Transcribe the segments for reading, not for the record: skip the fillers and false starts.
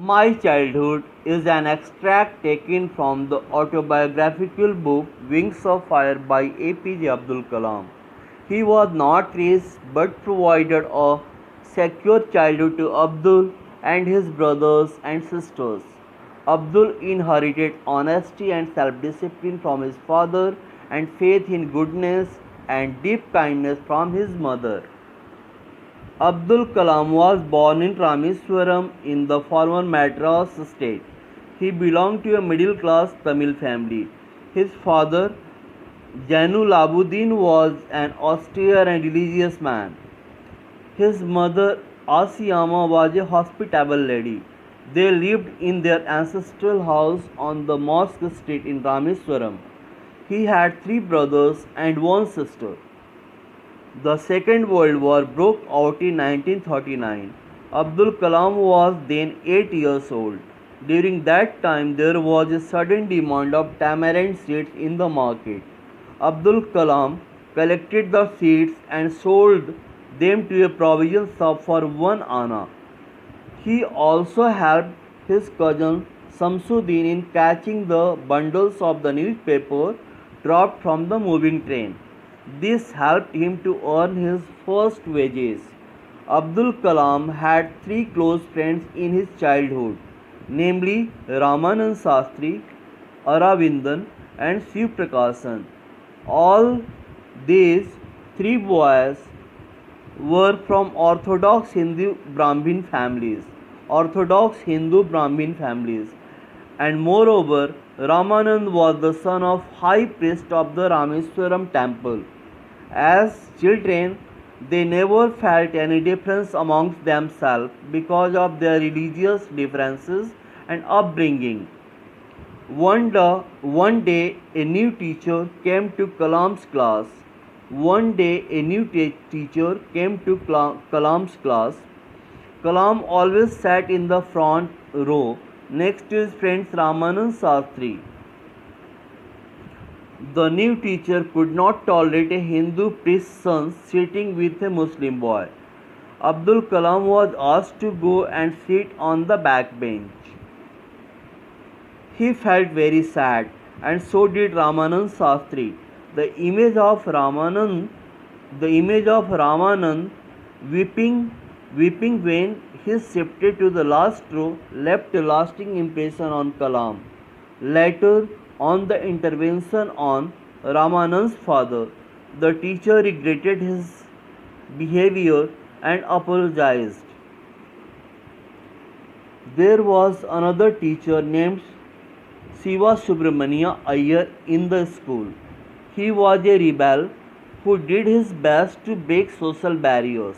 My Childhood is an extract taken from the autobiographical book Wings of Fire by APJ Abdul Kalam. He was not raised but provided a secure childhood to Abdul and his brothers and sisters. Abdul inherited honesty and self discipline from his father and faith in goodness and deep kindness from his mother. Abdul Kalam was born in Rameswaram in the former Madras state. He belonged to a middle class Tamil family. His father, Jainul Abudin, was an austere and religious man. His mother, Asiyama, was a hospitable lady. They lived in their ancestral house on the Mosque Street in Rameswaram. He had three brothers and one sister. The Second World War broke out in 1939. Abdul Kalam was then 8 years old. During that time, there was a sudden demand of tamarind seeds in the market. Abdul Kalam collected the seeds and sold them to a provision shop for 1 anna. He also helped his cousin Samsuddin in catching the bundles of the newspaper dropped from the moving train. This helped him to earn his first wages. Abdul Kalam had three close friends in his childhood, namely Ramanand Sastri, Aravindan, and Shiv Prakashan. All these three boys were from Orthodox Hindu Brahmin families, and moreover, Ramanand was the son of high priest of the Rameswaram temple. As children, they never felt any difference amongst themselves because of their religious differences and upbringing. One day, a new teacher came to Kalam's class. One day, a new teacher came to Kalam's class. Kalam always sat in the front row next to his friend Ramanand Sastri. The new teacher could not tolerate a Hindu priest's son sitting with a Muslim boy. Abdul Kalam was asked to go and sit on the back bench. He felt very sad, and so did Ramanand Sastri. The image of Ramanand, the image of Ramanand weeping when he shifted to the last row, left a lasting impression on Kalam. Later, on the intervention on Ramanand's father, the teacher regretted his behavior and apologized. There was another teacher named Siva Subramania Iyer in the school. He was a rebel who did his best to break social barriers.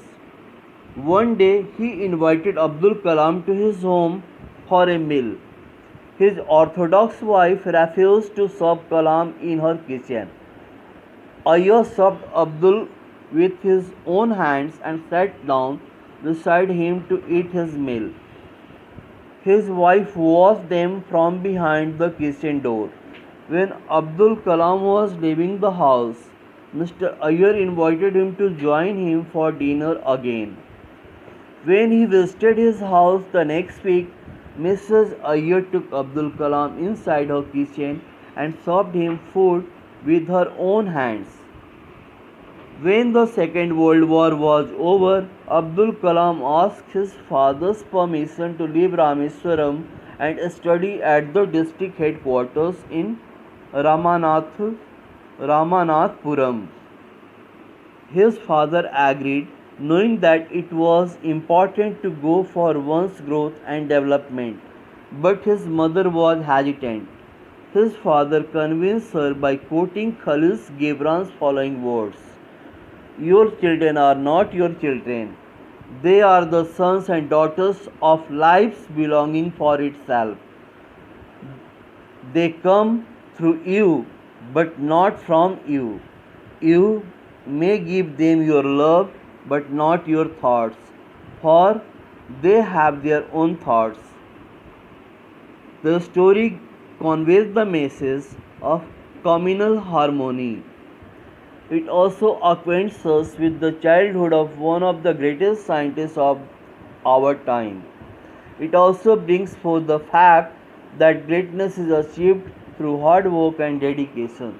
One day he invited Abdul Kalam to his home for a meal. His orthodox wife refused to serve Kalam in her kitchen. Iyer served Abdul with his own hands and sat down beside him to eat his meal. His wife watched them from behind the kitchen door. When Abdul Kalam was leaving the house, Mr. Iyer invited him to join him for dinner again. When he visited his house the next week, Mrs. Iyer took Abdul Kalam inside her kitchen and served him food with her own hands. When the Second World War was over, Abdul Kalam asked his father's permission to leave Rameswaram and study at the district headquarters in Ramanathpuram. His father agreed, knowing that it was important to go for one's growth and development. But his mother was hesitant. His father convinced her by quoting Khalil Gibran's following words: "Your children are not your children. They are the sons and daughters of life's belonging for itself. They come through you, but not from you. You may give them your love, but not your thoughts, for they have their own thoughts." The story conveys the message of communal harmony. It also acquaints us with the childhood of one of the greatest scientists of our time. It also brings forth the fact that greatness is achieved through hard work and dedication.